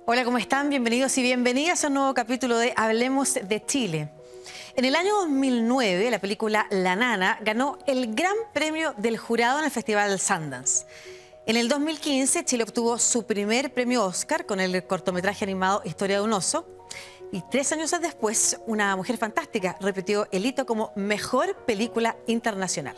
Hola, ¿cómo están? Bienvenidos y bienvenidas a un nuevo capítulo de Hablemos de Chile. En el año 2009, la película La Nana ganó el Gran Premio del Jurado en el Festival Sundance. En el 2015, Chile obtuvo su primer premio Oscar con el cortometraje animado Historia de un oso. Y 3 años después, Una mujer fantástica repitió el hito como mejor película internacional.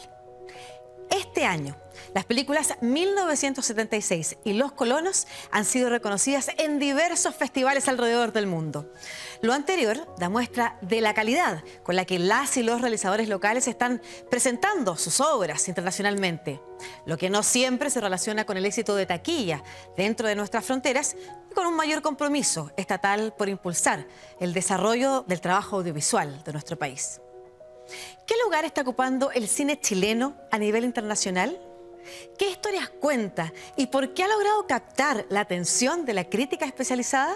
Este año, las películas 1976 y Los Colonos han sido reconocidas en diversos festivales alrededor del mundo. Lo anterior da muestra de la calidad con la que las y los realizadores locales están presentando sus obras internacionalmente, lo que no siempre se relaciona con el éxito de taquilla dentro de nuestras fronteras y con un mayor compromiso estatal por impulsar el desarrollo del trabajo audiovisual de nuestro país. ¿Qué lugar está ocupando el cine chileno a nivel internacional? ¿Qué historias cuenta y por qué ha logrado captar la atención de la crítica especializada?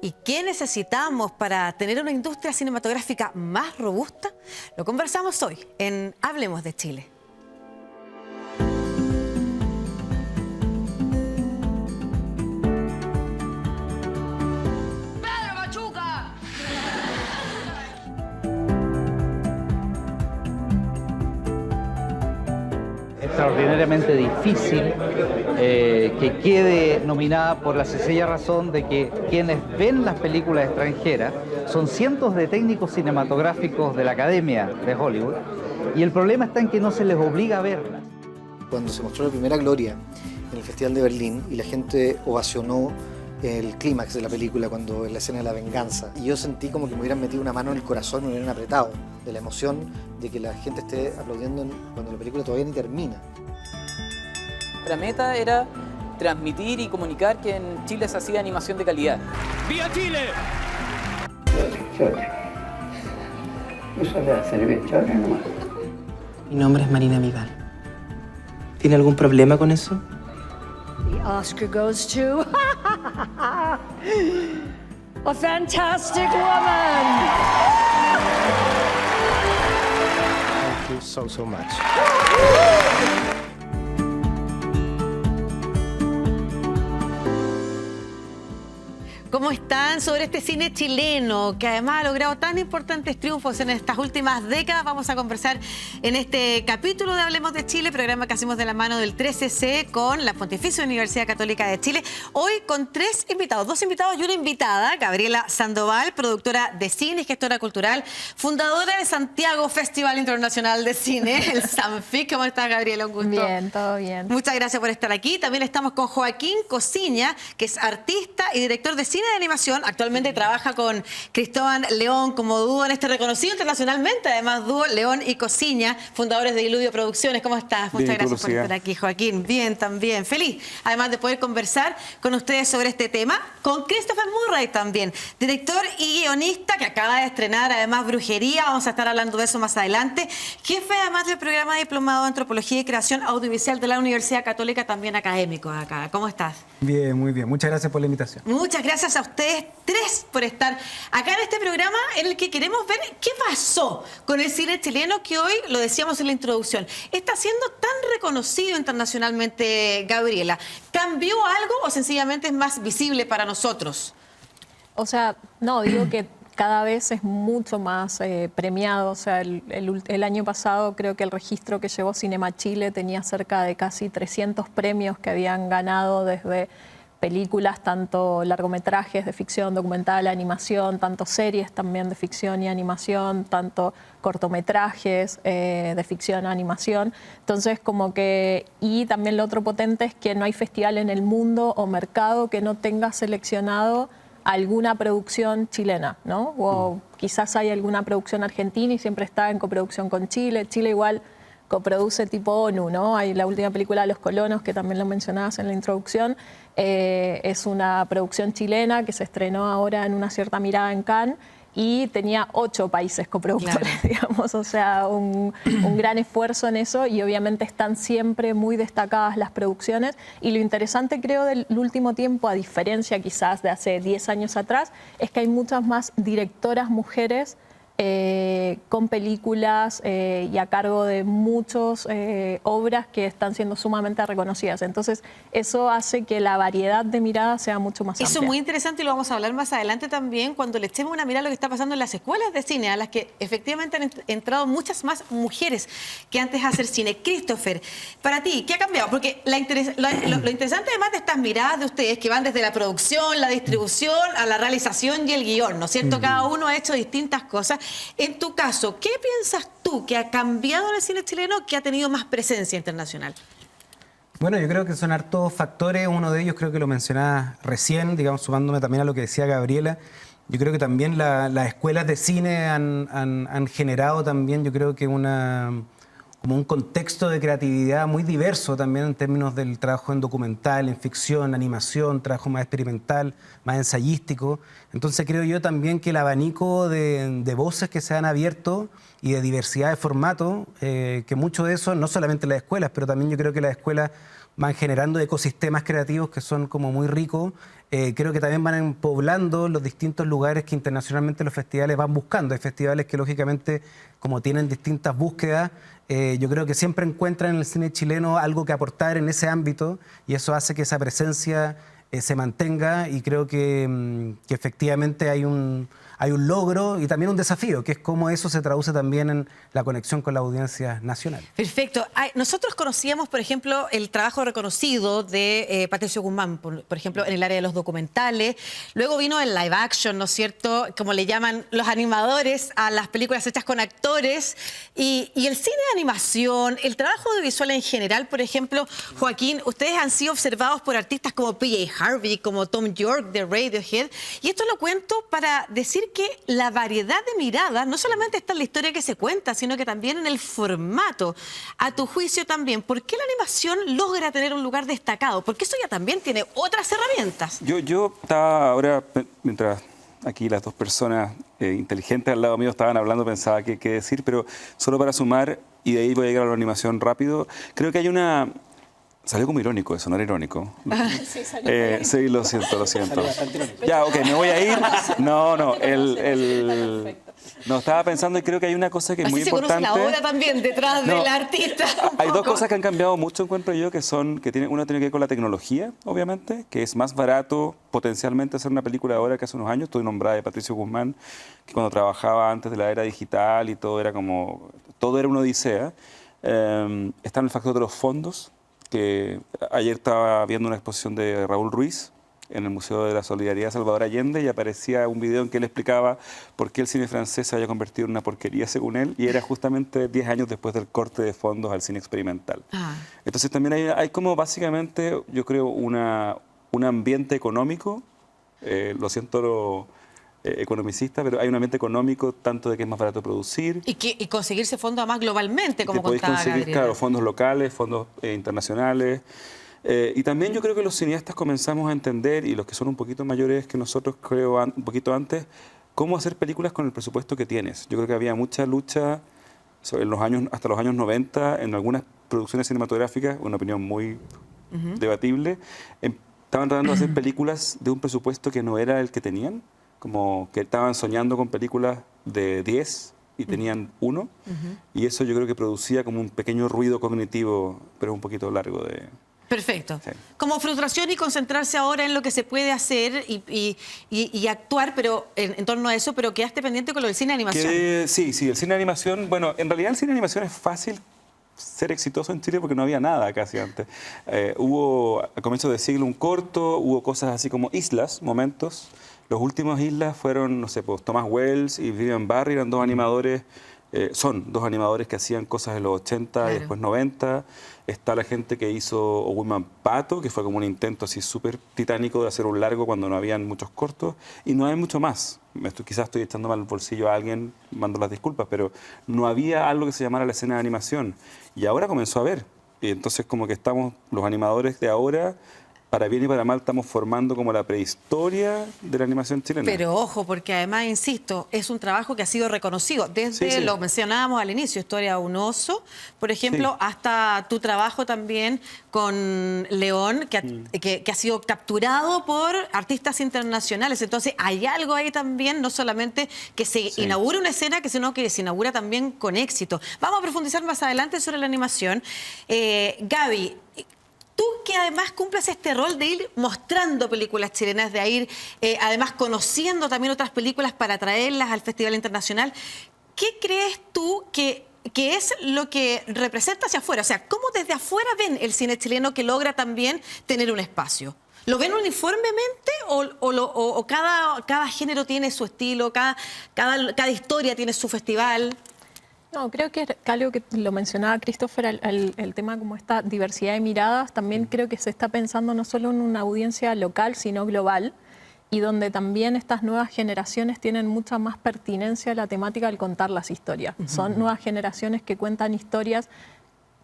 ¿Y qué necesitamos para tener una industria cinematográfica más robusta? Lo conversamos hoy en Hablemos de Chile. Extraordinariamente difícil que quede nominada por la sencilla razón de que quienes ven las películas extranjeras son cientos de técnicos cinematográficos de la Academia de Hollywood y el problema está en que no se les obliga a verlas. Cuando se mostró la primera Gloria en el Festival de Berlín y la gente ovacionó el clímax de la película, cuando en la escena de la venganza, y yo sentí como que me hubieran metido una mano en el corazón, me hubieran apretado de la emoción de que la gente esté aplaudiendo cuando la película todavía ni termina. La meta era transmitir y comunicar que en Chile se hacía animación de calidad. ¡Viva Chile! Eso le hace servir chore nomás. Mi nombre es Marina Vidal. ¿Tiene algún problema con eso? The Oscar goes to a fantastic woman. Thank you so much. ¿Cómo están sobre este cine chileno que además ha logrado tan importantes triunfos en estas últimas décadas? Vamos a conversar en este capítulo de Hablemos de Chile, programa que hacemos de la mano del 13C con la Pontificia Universidad Católica de Chile. Hoy con 3 invitados, 2 invitados y una invitada, Gabriela Sandoval, productora de cine y gestora cultural, fundadora de Santiago Festival Internacional de Cine, el SAMFIC. ¿Cómo estás, Gabriela? Un gusto. Bien, todo bien. Muchas gracias por estar aquí. También estamos con Joaquín Cosiña, que es artista y director de cine de animación. Actualmente trabaja con Cristóbal León como dúo en este reconocido internacionalmente, además dúo León y Cosiña, fundadores de Iludio Producciones. ¿Cómo estás? Muchas gracias por estar aquí, Joaquín. Bien, también. Feliz, además de poder conversar con ustedes sobre este tema, con Christopher Murray también, director y guionista que acaba de estrenar además Brujería. Vamos a estar hablando de eso más adelante. Jefe además del programa diplomado de Antropología y Creación Audiovisual de la Universidad Católica, también académico acá. ¿Cómo estás? Bien, muy bien. Muchas gracias por la invitación. Muchas gracias a ustedes 3 por estar acá en este programa en el que queremos ver qué pasó con el cine chileno que hoy, lo decíamos en la introducción, está siendo tan reconocido internacionalmente, Gabriela. ¿Cambió algo o sencillamente es más visible para nosotros? O sea, no, digo que cada vez es mucho más premiado. O sea, el año pasado creo que el registro que llevó Cinema Chile tenía cerca de casi 300 premios que habían ganado desde películas, tanto largometrajes de ficción, documental, animación, tanto series también de ficción y animación, tanto cortometrajes de ficción, animación. Entonces, como que, y también lo otro potente es que no hay festival en el mundo o mercado que no tenga seleccionado alguna producción chilena, ¿no? O quizás hay alguna producción argentina y siempre está en coproducción con Chile. Chile igual coproduce tipo ONU, ¿no? Hay la última película de Los Colonos, que también lo mencionabas en la introducción, es una producción chilena que se estrenó ahora en Una cierta mirada en Cannes y tenía 8 países coproductores, claro, digamos, o sea, un gran esfuerzo en eso y obviamente están siempre muy destacadas las producciones y lo interesante creo del último tiempo, a diferencia quizás de hace 10 años atrás, es que hay muchas más directoras mujeres con películas y a cargo de muchas obras que están siendo sumamente reconocidas. Entonces, eso hace que la variedad de miradas sea mucho más amplia. Eso es muy interesante y lo vamos a hablar más adelante también cuando le echemos una mirada a lo que está pasando en las escuelas de cine, a las que efectivamente han entrado muchas más mujeres que antes a hacer cine. Christopher, para ti, ¿qué ha cambiado? Porque lo interesante además de estas miradas de ustedes que van desde la producción, la distribución, a la realización y el guión, ¿no es cierto? Cada uno ha hecho distintas cosas. En tu caso, ¿qué piensas tú que ha cambiado en el cine chileno que ha tenido más presencia internacional? Bueno, yo creo que son hartos factores. Uno de ellos creo que lo mencionaba recién, digamos, sumándome también a lo que decía Gabriela. Yo creo que también las escuelas de cine han generado también, yo creo que como un contexto de creatividad muy diverso también en términos del trabajo en documental, en ficción, animación, trabajo más experimental, más ensayístico. Entonces creo yo también que el abanico de voces que se han abierto y de diversidad de formatos, que mucho de eso, no solamente las escuelas, pero también yo creo que las escuelas van generando ecosistemas creativos que son como muy ricos. Creo que también van poblando los distintos lugares que internacionalmente los festivales van buscando. Hay festivales que lógicamente, como tienen distintas búsquedas, yo creo que siempre encuentran en el cine chileno algo que aportar en ese ámbito y eso hace que esa presencia se mantenga y creo que efectivamente hay un logro y también un desafío, que es cómo eso se traduce también en la conexión con la audiencia nacional. Perfecto. Nosotros conocíamos, por ejemplo, el trabajo reconocido de Patricio Guzmán, por ejemplo, en el área de los documentales. Luego vino el live action, ¿no es cierto? Como le llaman los animadores a las películas hechas con actores. Y el cine de animación, el trabajo audiovisual en general, por ejemplo, Joaquín, ustedes han sido observados por artistas como PJ Harvey, como Tom York de Radiohead. Y esto lo cuento para decir que la variedad de miradas no solamente está en la historia que se cuenta, sino que también en el formato. A tu juicio también, ¿por qué la animación logra tener un lugar destacado? Porque eso ya también tiene otras herramientas. Yo estaba ahora, mientras aquí las dos personas inteligentes al lado mío estaban hablando, pensaba qué decir, pero solo para sumar, y de ahí voy a llegar a la animación rápido, creo que hay una... Salió como irónico eso, no era irónico. Sí, salió. Sí, lo siento. Ya, ok, me voy a ir. No, estaba pensando y creo que hay una cosa que es muy importante. Así se conoce la obra también detrás del artista. Hay dos cosas que han cambiado mucho, encuentro yo, una tiene que ver con la tecnología, obviamente, que es más barato potencialmente hacer una película ahora que hace unos años. Estoy nombrada de Patricio Guzmán, que cuando trabajaba antes de la era digital y todo era una odisea. Está en el factor de los fondos, que ayer estaba viendo una exposición de Raúl Ruiz en el Museo de la Solidaridad Salvador Allende y aparecía un video en que él explicaba por qué el cine francés se había convertido en una porquería según él y era justamente 10 años después del corte de fondos al cine experimental. Entonces también hay como básicamente, yo creo, un ambiente económico, lo siento economicista, pero hay un ambiente económico tanto de que es más barato producir. Y conseguirse fondos además globalmente, como podéis contaba conseguir, Gabriela. claro, fondos locales, fondos internacionales. Y también yo creo que los cineastas comenzamos a entender, y los que son un poquito mayores que nosotros, creo, un poquito antes, cómo hacer películas con el presupuesto que tienes. Yo creo que había mucha lucha hasta los años 90 en algunas producciones cinematográficas, una opinión muy debatible, estaban tratando de hacer películas de un presupuesto que no era el que tenían, como que estaban soñando con películas de 10 y tenían 1, y eso yo creo que producía como un pequeño ruido cognitivo, pero un poquito largo de... Perfecto. Sí. Como frustración y concentrarse ahora en lo que se puede hacer y actuar pero en torno a eso, pero quedaste pendiente con lo del cine de animación. Sí, el cine de animación, bueno, en realidad el cine de animación es fácil ser exitoso en Chile porque no había nada casi antes. Hubo a comienzos de siglo un corto, hubo cosas así como islas, momentos. Los últimos islas fueron, no sé, pues Thomas Wells y Vivian Barry, eran dos animadores, son dos animadores que hacían cosas en los 80 y después 90. Está la gente que hizo Woman Pato, que fue como un intento así súper titánico de hacer un largo cuando no habían muchos cortos. Y no hay mucho más. Quizás estoy echando mal el bolsillo a alguien, mando las disculpas, pero no había algo que se llamara la escena de animación. Y ahora comenzó a haber. Y entonces como que estamos, los animadores de ahora, para bien y para mal, estamos formando como la prehistoria de la animación chilena. Pero ojo, porque además, insisto, es un trabajo que ha sido reconocido. Desde, Sí, sí. lo mencionábamos al inicio, Historia de un oso, por ejemplo, Sí. hasta tu trabajo también con León, que ha sido capturado por artistas internacionales. Entonces, hay algo ahí también, no solamente que se Sí. inaugure una escena, sino que se inaugura también con éxito. Vamos a profundizar más adelante sobre la animación. Gaby, tú que además cumples este rol de ir mostrando películas chilenas, de ir además conociendo también otras películas para traerlas al Festival Internacional, ¿qué crees tú que es lo que representa hacia afuera? O sea, ¿cómo desde afuera ven el cine chileno que logra también tener un espacio? ¿Lo ven uniformemente o cada género tiene su estilo, cada historia tiene su festival? No, creo que algo que lo mencionaba Christopher, el tema como esta diversidad de miradas, también creo que se está pensando no solo en una audiencia local, sino global, y donde también estas nuevas generaciones tienen mucha más pertinencia a la temática al contar las historias. Son nuevas generaciones que cuentan historias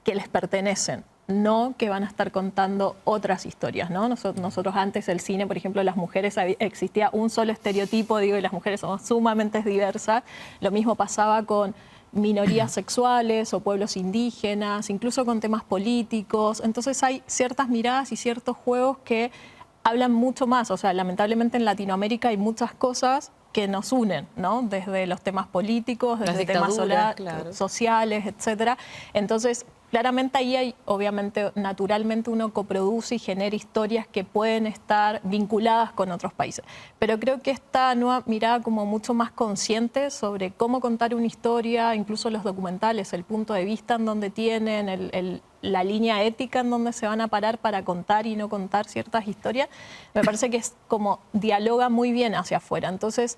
que les pertenecen, no que van a estar contando otras historias, ¿no? Nosotros antes el cine, por ejemplo, las mujeres, existía un solo estereotipo, digo, y las mujeres somos sumamente diversas. Lo mismo pasaba con minorías sexuales o pueblos indígenas, incluso con temas políticos. Entonces hay ciertas miradas y ciertos juegos que hablan mucho más. O sea, lamentablemente en Latinoamérica hay muchas cosas que nos unen, ¿no? Desde los temas políticos, desde temas sociales, etcétera. Entonces, claramente ahí hay, obviamente, naturalmente uno coproduce y genera historias que pueden estar vinculadas con otros países. Pero creo que esta nueva mirada como mucho más consciente sobre cómo contar una historia, incluso los documentales, el punto de vista en donde tienen, la línea ética en donde se van a parar para contar y no contar ciertas historias, me parece que es como dialoga muy bien hacia afuera. Entonces,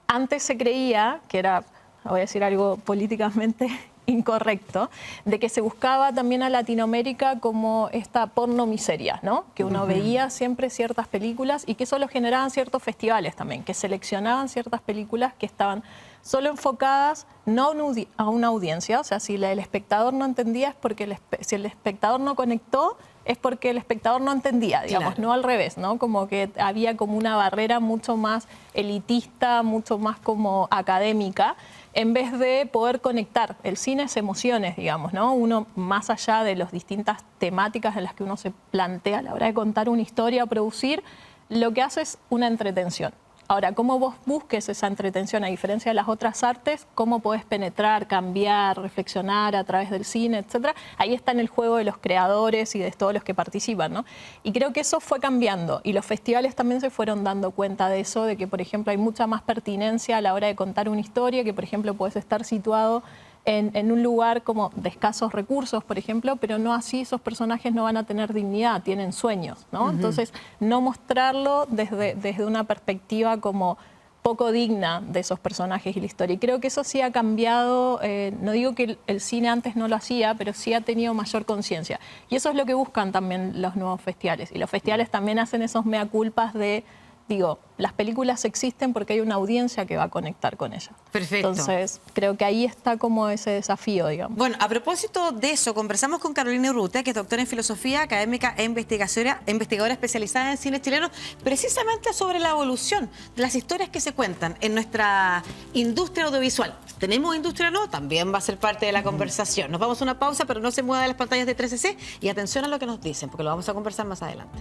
antes se creía que era, voy a decir algo políticamente incorrecto, de que se buscaba también a Latinoamérica como esta porno miseria, ¿no? Que uno veía siempre ciertas películas y que solo generaban ciertos festivales también, que seleccionaban ciertas películas que estaban solo enfocadas no a una audiencia, o sea, si el espectador no entendía es porque si el espectador no conectó es porque el espectador no entendía, digamos, Claro. no al revés, ¿no? Como que había como una barrera mucho más elitista, mucho más como académica, en vez de poder conectar. El cine es emociones, digamos, ¿no? Uno, más allá de las distintas temáticas en las que uno se plantea a la hora de contar una historia o producir, lo que hace es una entretención. Ahora, cómo vos busques esa entretención, a diferencia de las otras artes, cómo podés penetrar, cambiar, reflexionar a través del cine, etcétera, ahí está en el juego de los creadores y de todos los que participan, ¿no? Y creo que eso fue cambiando y los festivales también se fueron dando cuenta de eso, de que, por ejemplo, hay mucha más pertinencia a la hora de contar una historia, que, por ejemplo, podés estar situado en un lugar como de escasos recursos, por ejemplo, pero no así esos personajes no van a tener dignidad, tienen sueños, ¿no? Entonces, no mostrarlo desde una perspectiva como poco digna de esos personajes y la historia. Y creo que eso sí ha cambiado, no digo que el cine antes no lo hacía, pero sí ha tenido mayor conciencia. Y eso es lo que buscan también los nuevos festivales. Y los festivales también hacen esos mea culpas de, digo, las películas existen porque hay una audiencia que va a conectar con ellas. Perfecto. Entonces, creo que ahí está como ese desafío, digamos. Bueno, a propósito de eso, conversamos con Carolina Urrutia, que es doctora en filosofía, académica e investigadora especializada en cine chileno, precisamente sobre la evolución de las historias que se cuentan en nuestra industria audiovisual. ¿Tenemos industria o no? También va a ser parte de la conversación. Nos vamos a una pausa, pero no se mueva de las pantallas de 3CC y atención a lo que nos dicen, porque lo vamos a conversar más adelante.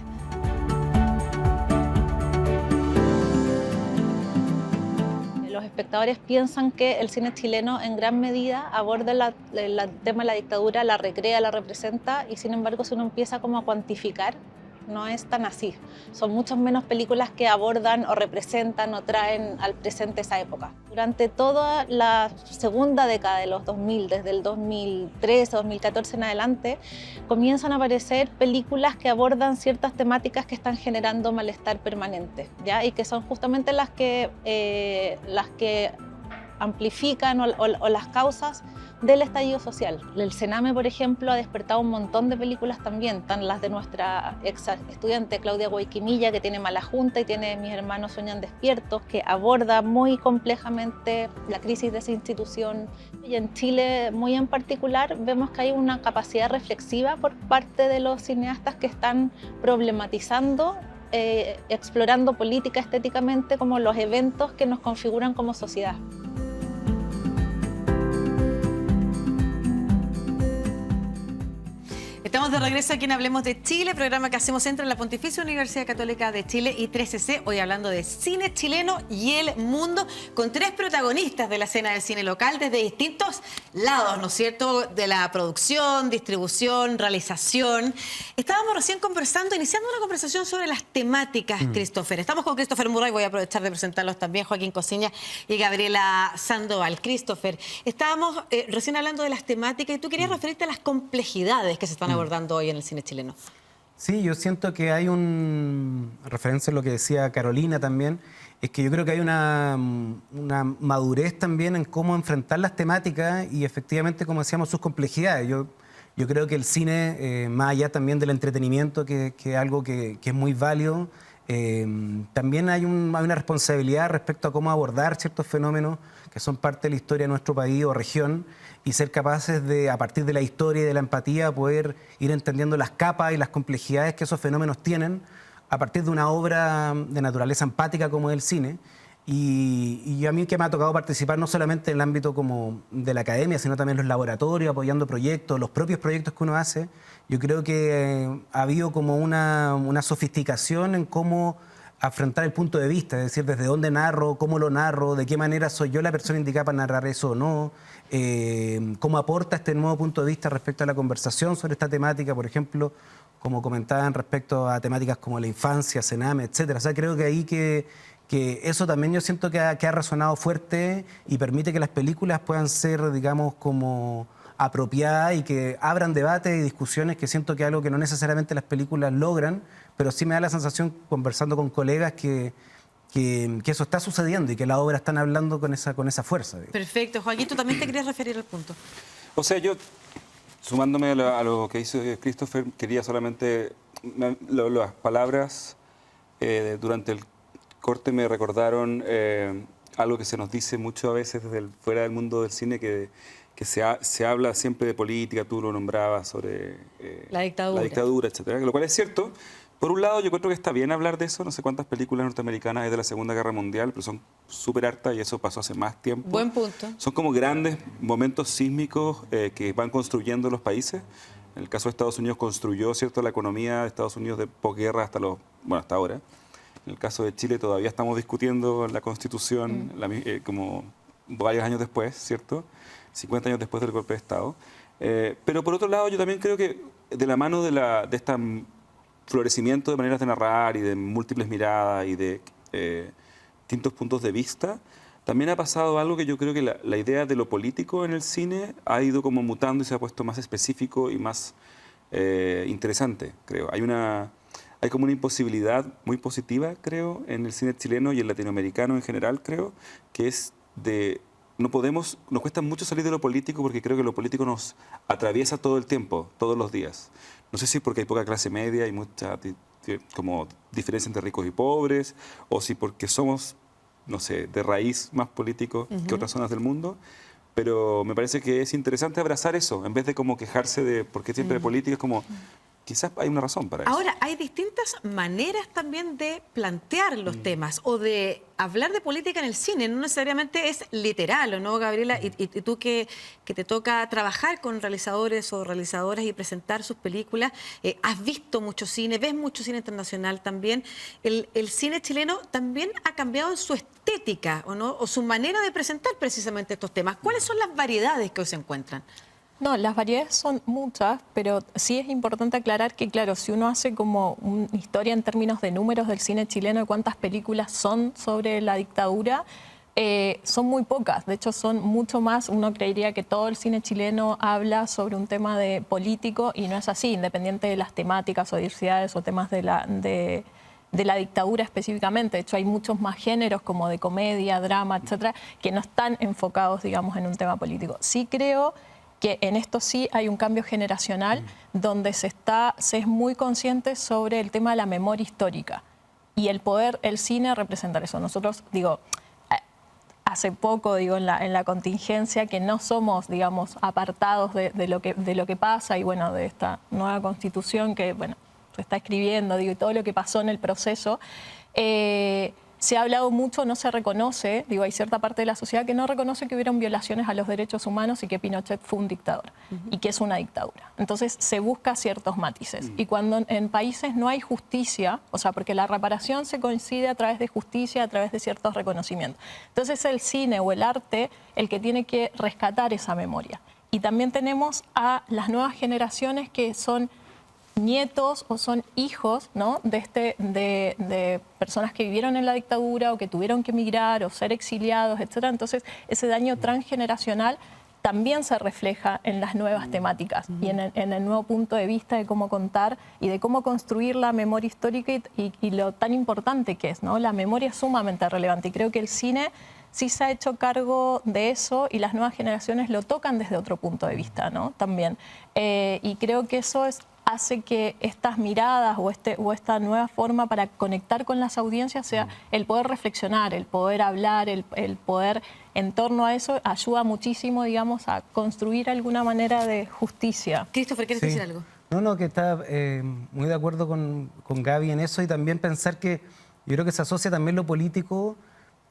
Los espectadores piensan que el cine chileno en gran medida aborda el tema de la dictadura, la recrea, la representa, y sin embargo si uno empieza como a cuantificar, no es tan así. Son muchas menos películas que abordan o representan o traen al presente esa época. Durante toda la segunda década de los 2000, desde el 2013, 2014 en adelante, comienzan a aparecer películas que abordan ciertas temáticas que están generando malestar permanente, ¿ya? Y que son justamente las que amplifican o las causas del estallido social. El Sename, por ejemplo, ha despertado un montón de películas también, tan las de nuestra ex estudiante Claudia Guayquimilla, que tiene Mala Junta, y tiene Mis hermanos sueñan despiertos, que aborda muy complejamente la crisis de esa institución. Y en Chile, muy en particular, vemos que hay una capacidad reflexiva por parte de los cineastas que están problematizando, explorando política estéticamente como los eventos que nos configuran como sociedad. Estamos de regreso aquí en Hablemos de Chile, programa que hacemos entre la Pontificia Universidad Católica de Chile y 3CC, hoy hablando de cine chileno y el mundo, con 3 protagonistas de la escena del cine local desde distintos lados, ¿no es cierto?, de la producción, distribución, realización. Estábamos recién conversando, iniciando una conversación sobre las temáticas, Christopher. Estamos con Christopher Murray, voy a aprovechar de presentarlos también, Joaquín Cosiña y Gabriela Sandoval. Christopher, estábamos recién hablando de las temáticas y tú querías referirte a las complejidades que se están abordando hoy en el cine chileno. Sí, yo siento que hay referencia a lo que decía Carolina también, es que yo creo que hay una madurez también en cómo enfrentar las temáticas y efectivamente, como decíamos, sus complejidades. Yo creo que el cine, más allá también del entretenimiento, que es algo que es muy válido, también hay una responsabilidad respecto a cómo abordar ciertos fenómenos que son parte de la historia de nuestro país o región y ser capaces de, a partir de la historia y de la empatía, poder ir entendiendo las capas y las complejidades que esos fenómenos tienen a partir de una obra de naturaleza empática como es el cine. Y a mí que me ha tocado participar no solamente en el ámbito como de la academia, sino también en los laboratorios, apoyando proyectos, los propios proyectos que uno hace, yo creo que ha habido como una sofisticación en cómo afrontar el punto de vista, es decir, desde dónde narro, cómo lo narro, de qué manera soy yo la persona indicada para narrar eso o no, cómo aporta este nuevo punto de vista respecto a la conversación sobre esta temática, por ejemplo, como comentaban respecto a temáticas como la infancia, Sename, etcétera. O sea, creo que ahí que eso también yo siento que ha resonado fuerte y permite que las películas puedan ser, digamos, como apropiadas y que abran debates y discusiones, que siento que es algo que no necesariamente las películas logran, pero sí me da la sensación, conversando con colegas, que eso está sucediendo y que las obras están hablando con esa fuerza. Perfecto. Joaquín, tú también te querías referir al punto. O sea, yo, sumándome a lo que hizo Christopher, quería solamente, las palabras durante el corte me recordaron algo que se nos dice mucho a veces desde fuera del mundo del cine, que se habla siempre de política, tú lo nombrabas, sobre la dictadura, etcétera, lo cual es cierto. Por un lado, yo creo que está bien hablar de eso. No sé cuántas películas norteamericanas hay de la Segunda Guerra Mundial, pero son súper hartas y eso pasó hace más tiempo. Buen punto. Son como grandes momentos sísmicos que van construyendo los países. En el caso de Estados Unidos construyó, ¿cierto?, la economía de Estados Unidos de posguerra hasta ahora. En el caso de Chile todavía estamos discutiendo la Constitución como varios años después, ¿cierto? 50 años después del golpe de Estado. Pero por otro lado, yo también creo que de la mano de este florecimiento de maneras de narrar y de múltiples miradas y de distintos puntos de vista, también ha pasado algo que yo creo que la idea de lo político en el cine ha ido como mutando y se ha puesto más específico y más interesante, creo. Hay como una imposibilidad muy positiva, creo, en el cine chileno y el latinoamericano en general, creo, que es de... nos cuesta mucho salir de lo político porque creo que lo político nos atraviesa todo el tiempo, todos los días. No sé si porque hay poca clase media y mucha como diferencia entre ricos y pobres, o si porque somos, no sé, de raíz más políticos que otras zonas del mundo, pero me parece que es interesante abrazar eso, en vez de como quejarse de por qué siempre política, es como... Quizás hay una razón para eso. Ahora, hay distintas maneras también de plantear los temas o de hablar de política en el cine. No necesariamente es literal, ¿o no, Gabriela? Y tú que te toca trabajar con realizadores o realizadoras y presentar sus películas, has visto mucho cine, ves mucho cine internacional también. El cine chileno también ha cambiado en su estética, ¿o no? O su manera de presentar precisamente estos temas. ¿Cuáles son las variedades que hoy se encuentran? No, las variedades son muchas, pero sí es importante aclarar que, claro, si uno hace como una historia en términos de números del cine chileno, de cuántas películas son sobre la dictadura, son muy pocas. De hecho, son mucho más. Uno creería que todo el cine chileno habla sobre un tema de político y no es así, independiente de las temáticas o diversidades o temas de de la dictadura específicamente. De hecho, hay muchos más géneros como de comedia, drama, etcétera, que no están enfocados, digamos, en un tema político. Sí creo que en esto sí hay un cambio generacional donde se es muy consciente sobre el tema de la memoria histórica y el poder, el cine, representar eso. Nosotros, digo, hace poco, digo, en la contingencia, que no somos, digamos, apartados de lo que pasa y, bueno, de esta nueva constitución que, bueno, se está escribiendo, digo, y todo lo que pasó en el proceso, se ha hablado mucho, no se reconoce, digo, hay cierta parte de la sociedad que no reconoce que hubieron violaciones a los derechos humanos y que Pinochet fue un dictador y que es una dictadura. Entonces se busca ciertos matices. Y cuando en países no hay justicia, o sea, porque la reparación se coincide a través de justicia, a través de ciertos reconocimientos. Entonces el cine o el arte el que tiene que rescatar esa memoria. Y también tenemos a las nuevas generaciones que son nietos o son hijos, ¿no?, de personas que vivieron en la dictadura o que tuvieron que emigrar o ser exiliados, etcétera. Entonces, ese daño transgeneracional también se refleja en las nuevas temáticas y en el nuevo punto de vista de cómo contar y de cómo construir la memoria histórica y lo tan importante que es, ¿no? La memoria es sumamente relevante y creo que el cine sí se ha hecho cargo de eso y las nuevas generaciones lo tocan desde otro punto de vista, ¿no?, también. Y creo que eso hace que estas miradas o esta nueva forma para conectar con las audiencias sea el poder reflexionar, el poder hablar, el poder en torno a eso ayuda muchísimo, digamos, a construir alguna manera de justicia. Christopher, ¿quieres decir algo? No, que está muy de acuerdo con Gaby en eso y también pensar que yo creo que se asocia también lo político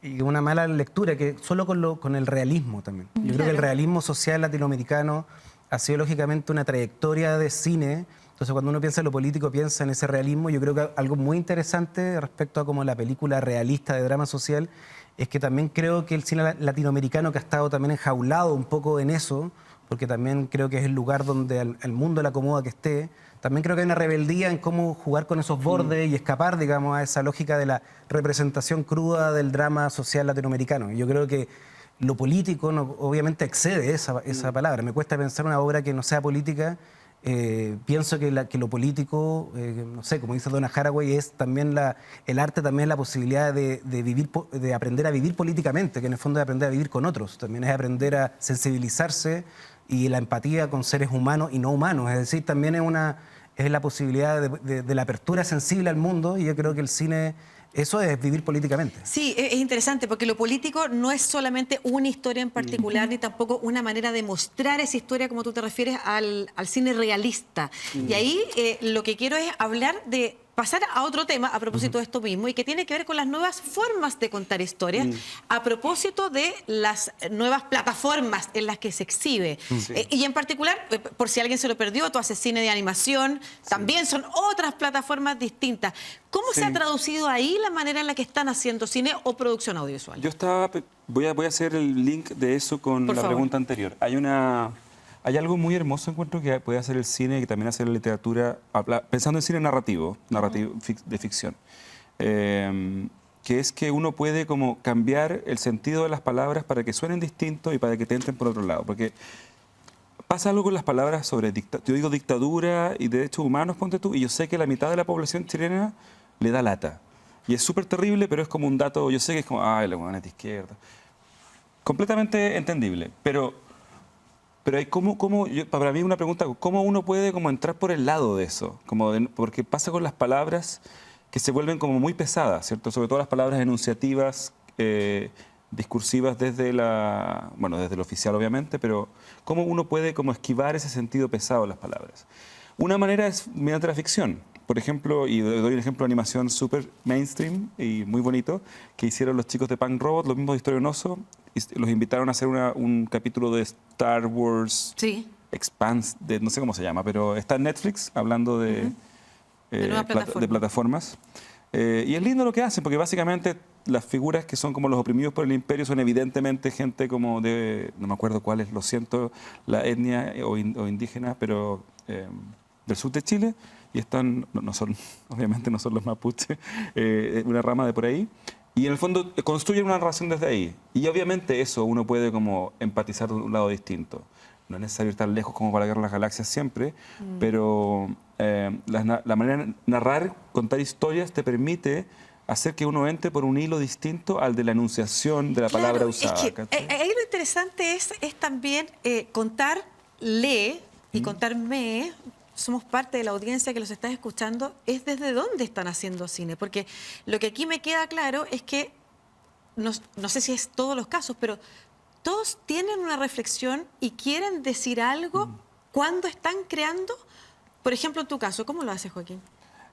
y una mala lectura, que solo con el realismo también. Yo creo que el realismo social latinoamericano ha sido lógicamente una trayectoria de cine. Entonces, cuando uno piensa en lo político, piensa en ese realismo. Yo creo que algo muy interesante respecto a como la película realista de drama social es que también creo que el cine latinoamericano, que ha estado también enjaulado un poco en eso, porque también creo que es el lugar donde al mundo le acomoda que esté, también creo que hay una rebeldía en cómo jugar con esos bordes y escapar, digamos, a esa lógica de la representación cruda del drama social latinoamericano. Y yo creo que lo político obviamente excede esa palabra. Me cuesta pensar una obra que no sea política. Pienso que lo político, no sé, como dice Donna Haraway, es también el arte, también la posibilidad de aprender a vivir políticamente, que en el fondo es aprender a vivir con otros, también es aprender a sensibilizarse y la empatía con seres humanos y no humanos, es decir, también es la posibilidad de la apertura sensible al mundo y yo creo que el cine... Eso es vivir políticamente. Sí, es interesante porque lo político no es solamente una historia en particular ni tampoco una manera de mostrar esa historia como tú te refieres al cine realista. Y ahí lo que quiero es hablar de pasar a otro tema a propósito de esto mismo y que tiene que ver con las nuevas formas de contar historias a propósito de las nuevas plataformas en las que se exhibe. Y en particular, por si alguien se lo perdió, tú haces cine de animación, también son otras plataformas distintas. ¿Cómo se ha traducido ahí la manera en la que están haciendo cine o producción audiovisual? Yo voy a hacer el link de eso con la pregunta anterior. Hay algo muy hermoso, encuentro, que puede hacer el cine y que también hace la literatura, pensando en cine narrativo de ficción, que es que uno puede como cambiar el sentido de las palabras para que suenen distintos y para que te entren por otro lado. Porque pasa algo con las palabras sobre, yo digo dictadura y derechos humanos, ponte tú, y yo sé que la mitad de la población chilena le da lata. Y es súper terrible, pero es como un dato, yo sé que es como, ay, la huevona es de izquierda. Completamente entendible, pero hay para mí una pregunta, ¿cómo uno puede como entrar por el lado de eso? Porque pasa con las palabras que se vuelven como muy pesadas, ¿cierto? Sobre todo las palabras enunciativas, discursivas desde lo oficial obviamente, pero ¿cómo uno puede como esquivar ese sentido pesado de las palabras? Una manera es mediante la ficción. Por ejemplo, y doy un ejemplo de animación súper mainstream y muy bonito, que hicieron los chicos de Punk Robot, los mismos de Historia Onoso, y los invitaron a hacer un capítulo de Star Wars Expanse, no sé cómo se llama, pero está en Netflix, hablando de plataformas. Y es lindo lo que hacen, porque básicamente las figuras que son como los oprimidos por el imperio son evidentemente gente como de, no me acuerdo cuál es, lo siento, la etnia o indígena, pero del sur de Chile, y obviamente no son los mapuches, una rama de por ahí, y en el fondo construyen una narración desde ahí. Y obviamente eso uno puede como empatizar de un lado distinto. no es necesario ir tan lejos como para ver las galaxias siempre, pero la manera de narrar, contar historias te permite hacer que uno entre por un hilo distinto al de la enunciación de la palabra usada. Es que, ahí lo interesante es también contar lee y contarme. Somos parte de la audiencia que los está escuchando, es desde dónde están haciendo cine. Porque lo que aquí me queda claro es que, no sé si es todos los casos, pero todos tienen una reflexión y quieren decir algo cuando están creando. Por ejemplo, en tu caso, ¿cómo lo haces, Joaquín?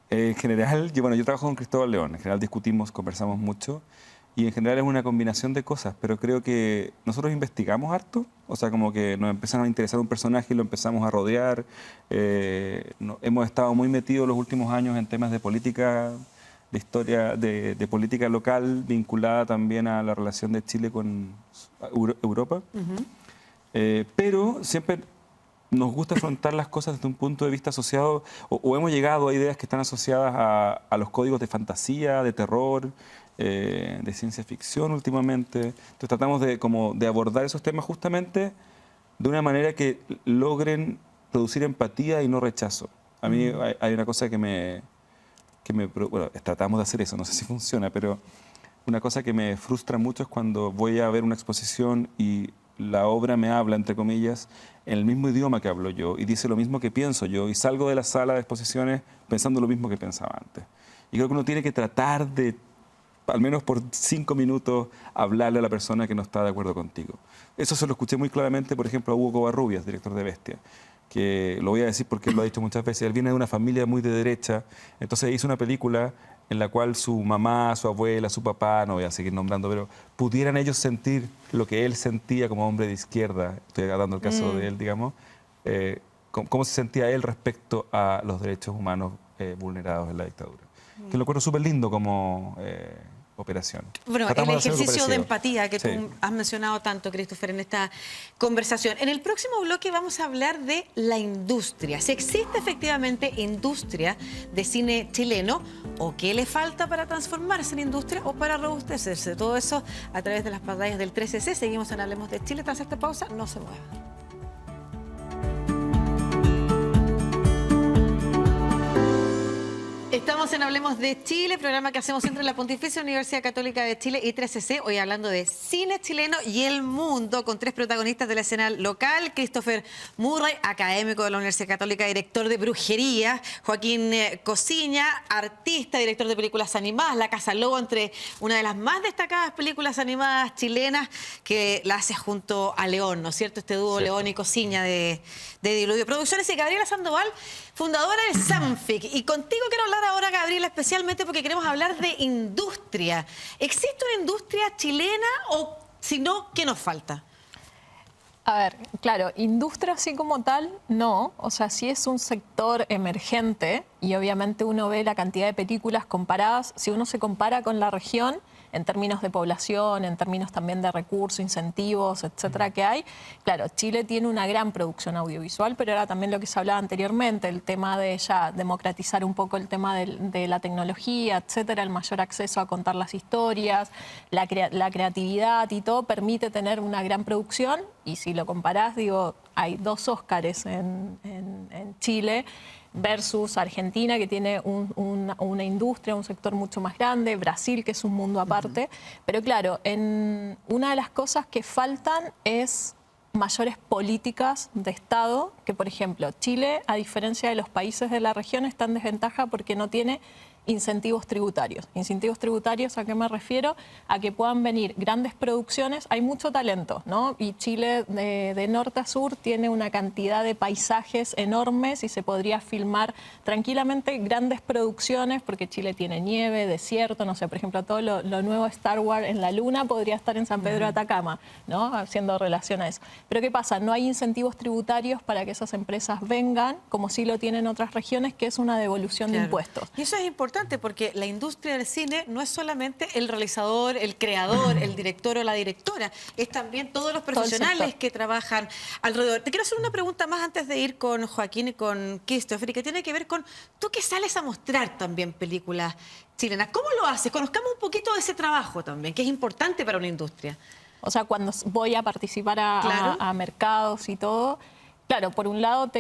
En general, yo trabajo con Cristóbal León. En general discutimos, conversamos mucho. Y en general es una combinación de cosas, pero creo que nosotros investigamos harto, o sea, como que nos empezamos a interesar un personaje y lo empezamos a rodear. Hemos estado muy metidos los últimos años en temas de política, de historia, de política local, vinculada también a la relación de Chile con Europa. Pero siempre nos gusta afrontar las cosas desde un punto de vista asociado, o hemos llegado a ideas que están asociadas a los códigos de fantasía, de terror, de ciencia ficción últimamente. Entonces tratamos de abordar esos temas justamente de una manera que logren producir empatía y no rechazo. A mí hay una cosa bueno, tratamos de hacer eso, no sé si funciona, pero una cosa que me frustra mucho es cuando voy a ver una exposición y la obra me habla, entre comillas, en el mismo idioma que hablo yo y dice lo mismo que pienso yo y salgo de la sala de exposiciones pensando lo mismo que pensaba antes. Y creo que uno tiene que tratar de, al menos por 5 minutos, hablarle a la persona que no está de acuerdo contigo. Eso se lo escuché muy claramente, por ejemplo, a Hugo Covarrubias, director de Bestia, que lo voy a decir porque él lo ha dicho muchas veces. Él viene de una familia muy de derecha, entonces hizo una película en la cual su mamá, su abuela, su papá, no voy a seguir nombrando, pero pudieran ellos sentir lo que él sentía como hombre de izquierda, estoy dando el caso de él, digamos, cómo se sentía él respecto a los derechos humanos vulnerados en la dictadura. Que lo encuentro súper lindo como operación. Bueno, el ejercicio de empatía que tú has mencionado tanto, Christopher, en esta conversación. En el próximo bloque vamos a hablar de la industria. Si existe efectivamente industria de cine chileno o qué le falta para transformarse en industria o para robustecerse. Todo eso a través de las pantallas del 13C. Seguimos en Hablemos de Chile. Tras esta pausa, no se muevan. Estamos en Hablemos de Chile, programa que hacemos entre la Pontificia Universidad Católica de Chile y 13C, hoy hablando de cine chileno y el mundo, con 3 protagonistas de la escena local: Christopher Murray, académico de la Universidad Católica, director de Brujería; Joaquín Cosiña, artista, director de películas animadas, La Casa Lobo, entre una de las más destacadas películas animadas chilenas, que la hace junto a León, ¿no es cierto? Este dúo León y Cosiña de Diluvio Producciones, y Gabriela Sandoval, fundadora del Sanfic. Y contigo quiero hablar ahora, Gabriela, especialmente porque queremos hablar de industria. ¿Existe una industria chilena o, si no, qué nos falta? A ver, claro, industria así como tal, no. O sea, sí es un sector emergente y obviamente uno ve la cantidad de películas comparadas. Si uno se compara con la región, en términos de población, en términos también de recursos, incentivos, etcétera, que hay. Claro, Chile tiene una gran producción audiovisual, pero era también lo que se hablaba anteriormente, el tema de ya democratizar un poco el tema de la tecnología, etcétera, el mayor acceso a contar las historias, la creatividad y todo permite tener una gran producción. Y si lo comparás, digo, hay 2 Óscares en Chile versus Argentina, que tiene una industria, un sector mucho más grande, Brasil, que es un mundo aparte. Pero claro, una de las cosas que faltan es mayores políticas de Estado, que por ejemplo, Chile, a diferencia de los países de la región, está en desventaja porque no tiene incentivos tributarios. Incentivos tributarios, ¿a qué me refiero? A que puedan venir grandes producciones. Hay mucho talento, ¿no? Y Chile de norte a sur tiene una cantidad de paisajes enormes y se podría filmar tranquilamente grandes producciones, porque Chile tiene nieve, desierto, no sé, por ejemplo, todo lo nuevo Star Wars en la Luna podría estar en San Pedro de Atacama, ¿no? Haciendo relación a eso. Pero ¿qué pasa? No hay incentivos tributarios para que esas empresas vengan, como sí lo tienen otras regiones, que es una devolución de impuestos. Y eso es importante, porque la industria del cine no es solamente el realizador, el creador, el director o la directora, es también todos los profesionales que trabajan alrededor. Te quiero hacer una pregunta más antes de ir con Joaquín y con Christopher, y que tiene que ver con tú que sales a mostrar también películas chilenas. ¿Cómo lo haces? Conozcamos un poquito de ese trabajo también, que es importante para una industria. O sea, cuando voy a participar a mercados y todo, claro, por un lado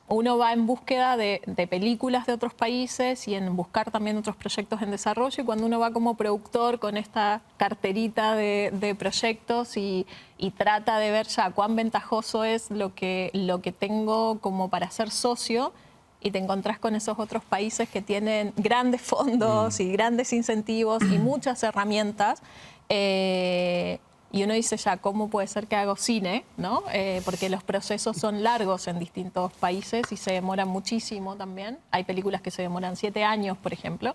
uno va en búsqueda de películas de otros países y en buscar también otros proyectos en desarrollo. Y cuando uno va como productor con esta carterita de proyectos y trata de ver ya cuán ventajoso es lo que tengo como para ser socio, y te encontrás con esos otros países que tienen grandes fondos y grandes incentivos y muchas herramientas. Y uno dice ya, ¿cómo puede ser que hago cine? ¿No? Porque los procesos son largos en distintos países y se demoran muchísimo también. Hay películas que se demoran 7 años, por ejemplo.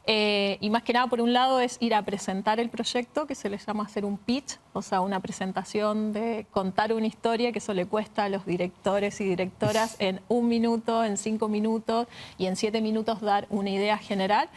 Y más que nada, por un lado, es ir a presentar el proyecto, que se le llama hacer un pitch, o sea, una presentación de contar una historia, que eso le cuesta a los directores y directoras en 1 minuto, en 5 minutos y en 7 minutos dar una idea general.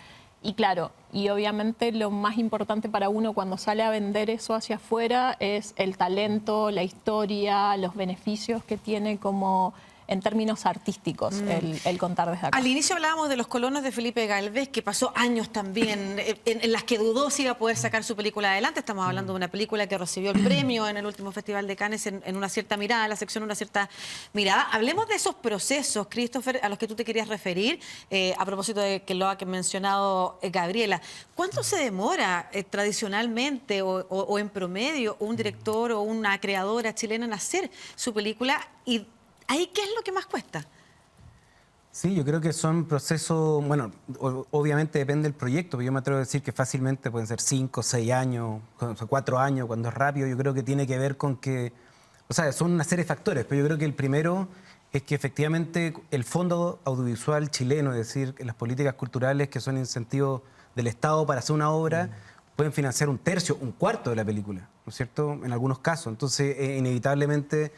Y claro, y obviamente lo más importante para uno cuando sale a vender eso hacia afuera es el talento, la historia, los beneficios que tiene como en términos artísticos el contar desde acá. Al inicio hablábamos de Los colonos de Felipe Gálvez, que pasó años también en las que dudó si iba a poder sacar su película adelante. Estamos hablando de una película que recibió el premio en el último Festival de Cannes en una cierta mirada, en la sección Una cierta mirada. Hablemos de esos procesos, Christopher, a los que tú te querías referir, a propósito de que lo ha mencionado Gabriela. ¿Cuánto se demora tradicionalmente o en promedio un director o una creadora chilena en hacer su película? Y ¿ahí qué es lo que más cuesta? Sí, yo creo que son procesos, bueno, obviamente depende del proyecto, pero yo me atrevo a decir que fácilmente pueden ser 5, 6 años, 4 años, cuando es rápido. Yo creo que tiene que ver con que, o sea, son una serie de factores, pero yo creo que el primero es que efectivamente el Fondo Audiovisual chileno, es decir, las políticas culturales que son incentivos del Estado para hacer una obra, pueden financiar 1/3, 1/4 de la película, ¿no es cierto?, en algunos casos. Entonces, inevitablemente,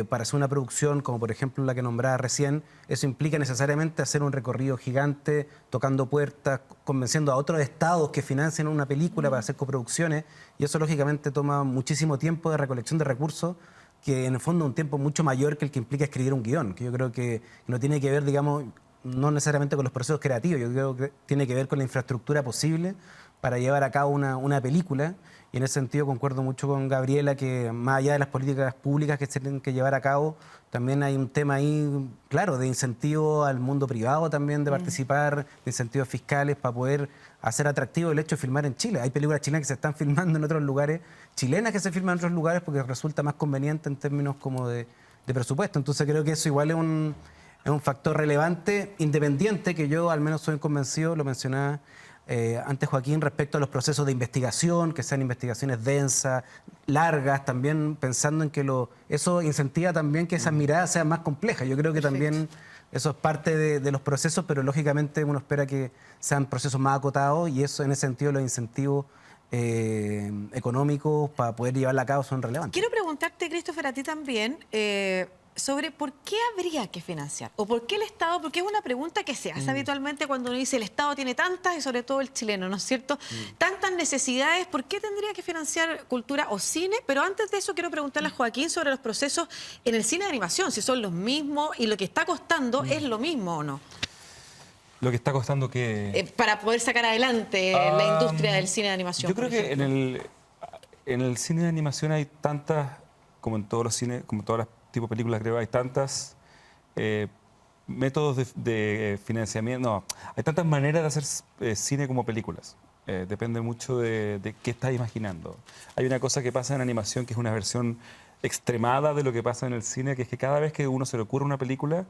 para hacer una producción, como por ejemplo la que nombraba recién, eso implica necesariamente hacer un recorrido gigante, tocando puertas, convenciendo a otros estados que financien una película para hacer coproducciones, y eso lógicamente toma muchísimo tiempo de recolección de recursos, que en el fondo es un tiempo mucho mayor que el que implica escribir un guión, que yo creo que no tiene que ver, digamos, no necesariamente con los procesos creativos, yo creo que tiene que ver con la infraestructura posible para llevar a cabo una película. Y en ese sentido concuerdo mucho con Gabriela que más allá de las políticas públicas que se tienen que llevar a cabo, también hay un tema ahí, claro, de incentivo al mundo privado también de participar, de incentivos fiscales para poder hacer atractivo el hecho de filmar en Chile. Hay películas chilenas que se están filmando en otros lugares, chilenas que se filman en otros lugares porque resulta más conveniente en términos como de presupuesto. Entonces creo que eso igual es un factor relevante, independiente, que yo al menos soy convencido, lo mencionaba antes Joaquín, respecto a los procesos de investigación, que sean investigaciones densas, largas, también pensando en que eso incentiva también que esas miradas sean más complejas. Yo creo que también eso es parte de los procesos, pero lógicamente uno espera que sean procesos más acotados y eso en ese sentido los incentivos económicos para poder llevarla a cabo son relevantes. Quiero preguntarte, Christopher, a ti también, sobre por qué habría que financiar o por qué el Estado, porque es una pregunta que se hace habitualmente cuando uno dice el Estado tiene tantas, y sobre todo el chileno, ¿no es cierto? Tantas necesidades, ¿por qué tendría que financiar cultura o cine? Pero antes de eso quiero preguntarle a Joaquín sobre los procesos en el cine de animación, si son los mismos y lo que está costando es lo mismo o no. Lo que está costando que... para poder sacar adelante la industria del cine de animación. Yo creo que en el cine de animación hay tantas, como en todos los cines, como todas las tipo de películas, creo, hay tantas métodos de financiamiento, no, hay tantas maneras de hacer cine como películas. Depende mucho de qué estás imaginando. Hay una cosa que pasa en animación que es una versión extremada de lo que pasa en el cine, que es que cada vez que uno se le ocurre una película,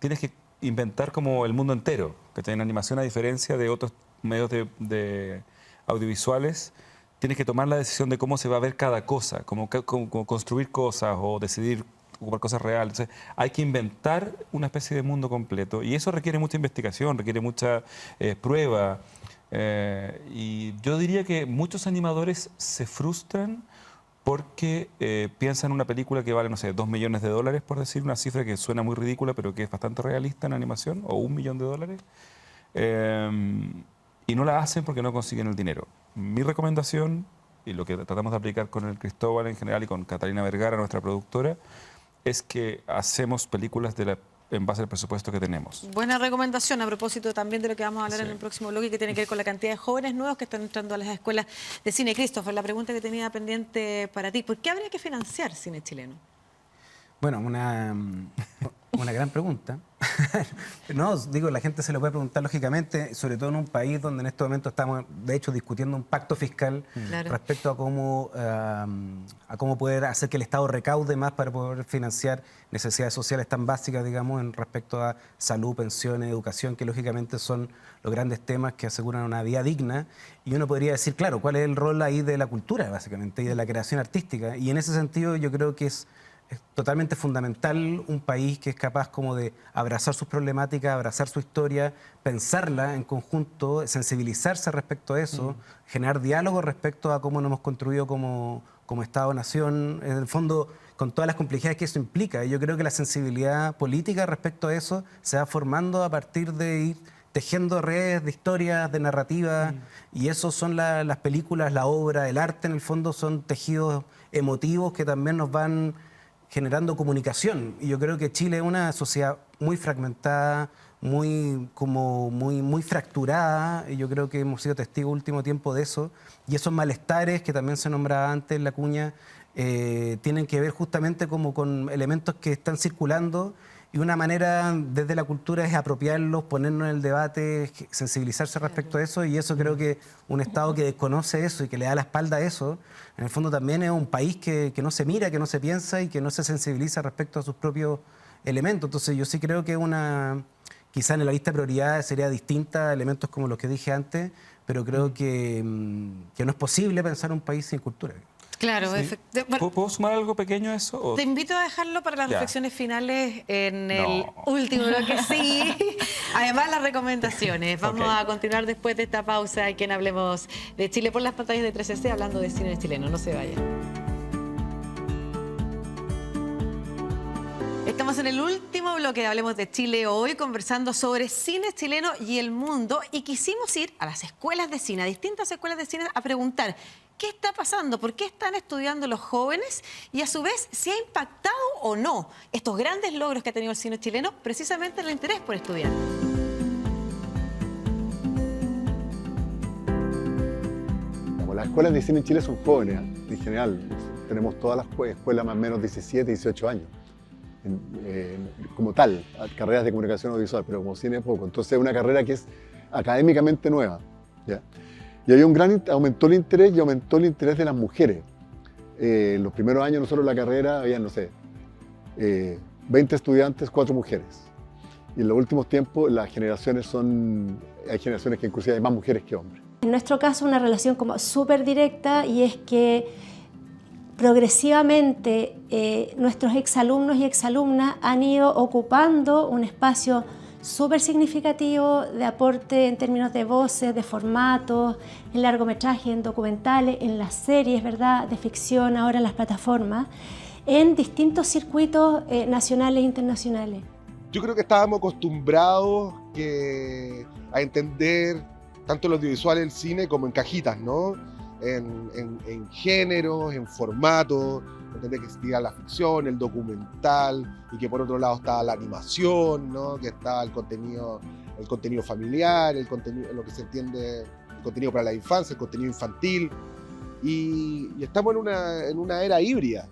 tienes que inventar como el mundo entero. Que en animación, a diferencia de otros medios de audiovisuales, tienes que tomar la decisión de cómo se va a ver cada cosa, cómo construir cosas o decidir ocupar cosas reales. Entonces, hay que inventar una especie de mundo completo y eso requiere mucha investigación, requiere mucha prueba. Y yo diría que muchos animadores se frustran porque piensan en una película que vale, no sé, $2 millones, por decir una cifra que suena muy ridícula, pero que es bastante realista en animación, o $1 millón, y no la hacen porque no consiguen el dinero. Mi recomendación, y lo que tratamos de aplicar con el Cristóbal en general y con Catalina Vergara, nuestra productora, es que hacemos películas en base al presupuesto que tenemos. Buena recomendación a propósito también de lo que vamos a hablar Sí. en el próximo bloque, que tiene que ver con la cantidad de jóvenes nuevos que están entrando a las escuelas de cine. Christopher, la pregunta que tenía pendiente para ti, ¿por qué habría que financiar cine chileno? Bueno, una gran pregunta. No, digo, la gente se lo puede preguntar lógicamente, sobre todo en un país donde en este momento estamos, de hecho, discutiendo un pacto fiscal Claro. respecto a cómo poder hacer que el Estado recaude más para poder financiar necesidades sociales tan básicas, digamos, en respecto a salud, pensiones, educación, que lógicamente son los grandes temas que aseguran una vida digna. Y uno podría decir, claro, ¿cuál es el rol ahí de la cultura, básicamente, y de la creación artística? Y en ese sentido yo creo que es totalmente fundamental un país que es capaz como de abrazar sus problemáticas, abrazar su historia, pensarla en conjunto, sensibilizarse respecto a eso, generar diálogo respecto a cómo nos hemos construido como Estado-nación, en el fondo con todas las complejidades que eso implica. Y yo creo que la sensibilidad política respecto a eso se va formando a partir de ir tejiendo redes de historias, de narrativas, y eso son las películas, la obra, el arte, en el fondo son tejidos emotivos que también nos van generando comunicación. Y yo creo que Chile es una sociedad muy fragmentada, muy fracturada, y yo creo que hemos sido testigos último tiempo de eso. Y esos malestares que también se nombraba antes en la cuña tienen que ver justamente como con elementos que están circulando, y una manera desde la cultura es apropiarlos, ponernos en el debate, sensibilizarse respecto a eso, y eso creo que un Estado que desconoce eso y que le da la espalda a eso, en el fondo también es un país que no se mira, que no se piensa y que no se sensibiliza respecto a sus propios elementos. Entonces yo sí creo que quizá en la lista de prioridades sería distinta a elementos como los que dije antes, pero creo que no es posible pensar un país sin cultura. Claro, Sí. ¿Puedo sumar algo pequeño a eso? ¿O? te invito a dejarlo para las Ya. reflexiones finales en el último bloque, sí. Además, las recomendaciones. Vamos a continuar después de esta pausa aquí en Hablemos de Chile por las pantallas de 3C, hablando de cine chileno. No se vayan. Estamos en el último bloque de Hablemos de Chile hoy, conversando sobre cine chileno y el mundo, y quisimos ir a las escuelas de cine, a distintas escuelas de cine, a preguntar qué está pasando, por qué están estudiando los jóvenes y a su vez si ha impactado o no estos grandes logros que ha tenido el cine chileno precisamente en el interés por estudiar. Las escuelas de cine en Chile son jóvenes, en general. Tenemos todas las escuelas más o menos 17, 18 años. Como tal, carreras de comunicación audiovisual, pero como cine poco. Entonces es una carrera que es académicamente nueva, ¿ya? Y hay aumentó el interés de las mujeres. En los primeros años nosotros en la carrera había, no sé, 20 estudiantes, 4 mujeres. Y en los últimos tiempos hay generaciones que inclusive hay más mujeres que hombres. En nuestro caso una relación como súper directa, y es que progresivamente nuestros exalumnos y exalumnas han ido ocupando un espacio súper significativo de aporte en términos de voces, de formatos, en largometrajes, en documentales, en las series, ¿verdad?, de ficción, ahora en las plataformas, en distintos circuitos nacionales e internacionales. Yo creo que estábamos acostumbrados a entender tanto el audiovisual, el cine, como en cajitas, ¿no? En géneros, en formatos, entender que existía la ficción, el documental, y que por otro lado estaba la animación, ¿no? Que estaba el contenido familiar, lo que se entiende, el contenido para la infancia, el contenido infantil, y estamos en una era híbrida.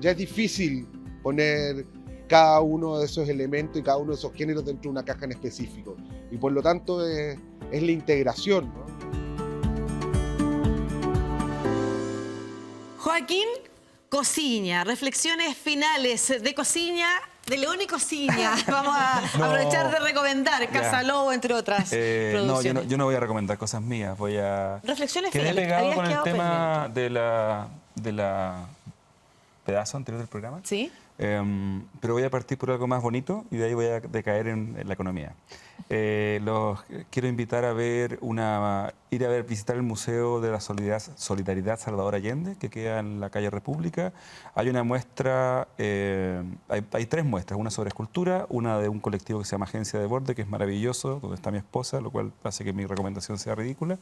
Ya es difícil poner cada uno de esos elementos y cada uno de esos géneros dentro de una caja en específico, y por lo tanto es la integración, ¿no? Joaquín Cosiña, reflexiones finales de Cosiña, de León y Cosiña. Vamos a aprovechar de recomendar Casa Lobo, entre otras producciones. Yo no voy a recomendar cosas mías, voy a... Reflexiones Quedé finales. pegado Habías con el quedado tema de la pedazo anterior del programa. Sí. Pero voy a partir por algo más bonito y de ahí voy a decaer en la economía. Quiero invitar a visitar el Museo de la Solidaridad Salvador Allende, que queda en la calle República. Hay una muestra, hay 3 muestras, una sobre escultura, una de un colectivo que se llama Agencia de Borde, que es maravilloso, donde está mi esposa, lo cual hace que mi recomendación sea ridícula,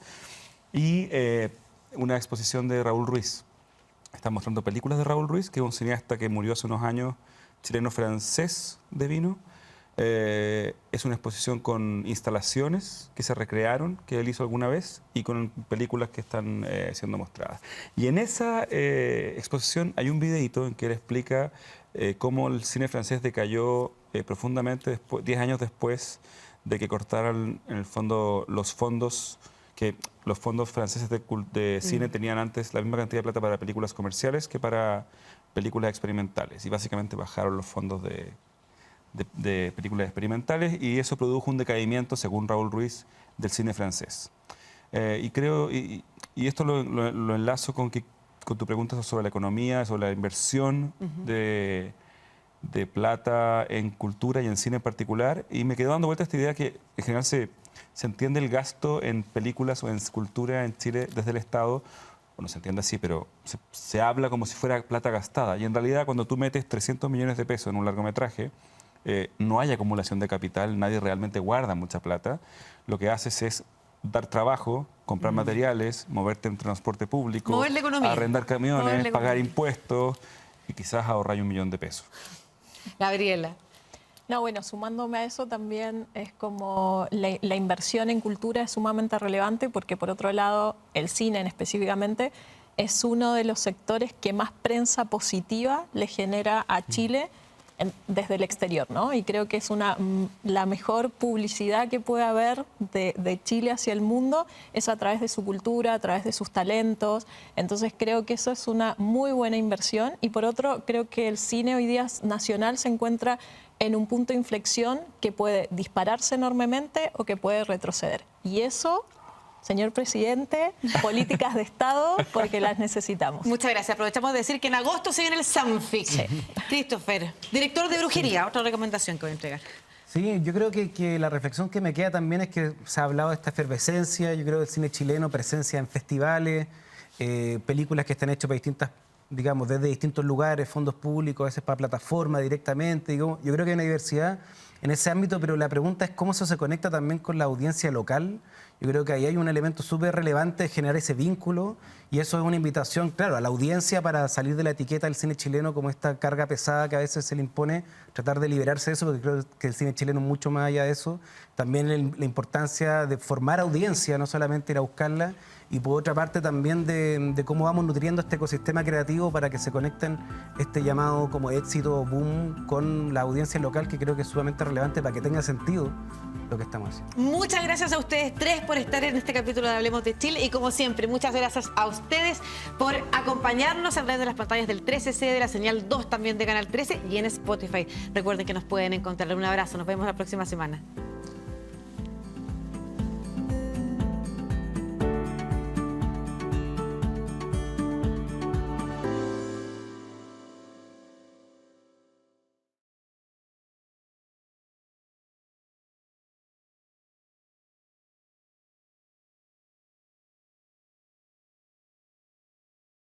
y una exposición de Raúl Ruiz. Están mostrando películas de Raúl Ruiz, que es un cineasta que murió hace unos años chileno-francés de vino. Es una exposición con instalaciones que se recrearon, que él hizo alguna vez, y con películas que están siendo mostradas. Y en esa exposición hay un videíto en que él explica cómo el cine francés decayó profundamente 10 años después de que cortaran en el fondo los fondos franceses de cine tenían antes la misma cantidad de plata para películas comerciales que para películas experimentales, y básicamente bajaron los fondos de películas experimentales, y eso produjo un decaimiento, según Raúl Ruiz, del cine francés. Y esto lo enlazo con tu pregunta sobre la economía, sobre la inversión de plata en cultura y en cine en particular, y me quedó dando vuelta esta idea que en general se entiende el gasto en películas o en cultura en Chile desde el Estado. Bueno, se entiende así, pero se habla como si fuera plata gastada, y en realidad cuando tú metes 300 millones de pesos en un largometraje, no hay acumulación de capital, nadie realmente guarda mucha plata. Lo que haces es dar trabajo, comprar materiales, moverte en transporte público, mover la economía, arrendar camiones, pagar impuestos y quizás ahorrar $1 millón de pesos. Gabriela. No, bueno, sumándome a eso también es como la inversión en cultura es sumamente relevante, porque por otro lado el cine específicamente es uno de los sectores que más prensa positiva le genera a Chile desde el exterior, ¿no? Y creo que es la mejor publicidad que puede haber de Chile hacia el mundo es a través de su cultura, a través de sus talentos. Entonces creo que eso es una muy buena inversión. Y por otro, creo que el cine hoy día nacional se encuentra en un punto de inflexión que puede dispararse enormemente o que puede retroceder. Y eso, señor presidente, políticas de Estado, porque las necesitamos. Muchas gracias. Aprovechamos de decir que en agosto se viene el Sanfic. Sí. Christopher, director de Brujería, otra recomendación que voy a entregar. Sí, yo creo que la reflexión que me queda también es que se ha hablado de esta efervescencia, yo creo que el cine chileno, presencia en festivales, películas que están hechas para distintas, digamos, desde distintos lugares, fondos públicos, a veces para plataformas directamente. Digamos, yo creo que hay una diversidad en ese ámbito, pero la pregunta es cómo eso se conecta también con la audiencia local. Yo creo que ahí hay un elemento súper relevante de generar ese vínculo, y eso es una invitación, claro, a la audiencia para salir de la etiqueta del cine chileno como esta carga pesada que a veces se le impone, tratar de liberarse de eso, porque creo que el cine chileno es mucho más allá de eso. También la importancia de formar audiencia, no solamente ir a buscarla, y por otra parte también de cómo vamos nutriendo este ecosistema creativo para que se conecten este llamado como éxito o boom con la audiencia local, que creo que es sumamente relevante para que tenga sentido lo que estamos haciendo. Muchas gracias a ustedes tres por estar en este capítulo de Hablemos de Chile, y como siempre, muchas gracias a ustedes por acompañarnos a través de las pantallas del 13C, de la señal 2 también de Canal 13 y en Spotify. Recuerden que nos pueden encontrar. Un abrazo, nos vemos la próxima semana.